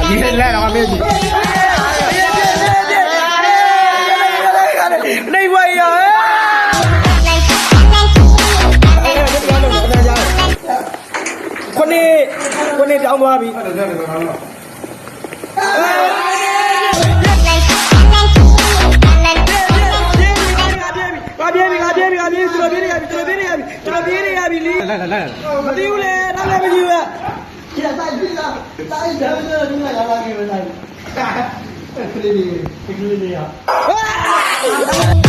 ဒီလက်တော့မင်းကြီးနေဝရคนนี้တောင်းသွားပြီပါပြေပြီကျွန်တော်ပြေးရပြီမသိဘူးလေတော့လည်းမရှိဘူး ကျတာကြည့်လားတိုင်းတယ်တော့ဒီမှာလာလာနေမလားကလေးလေးက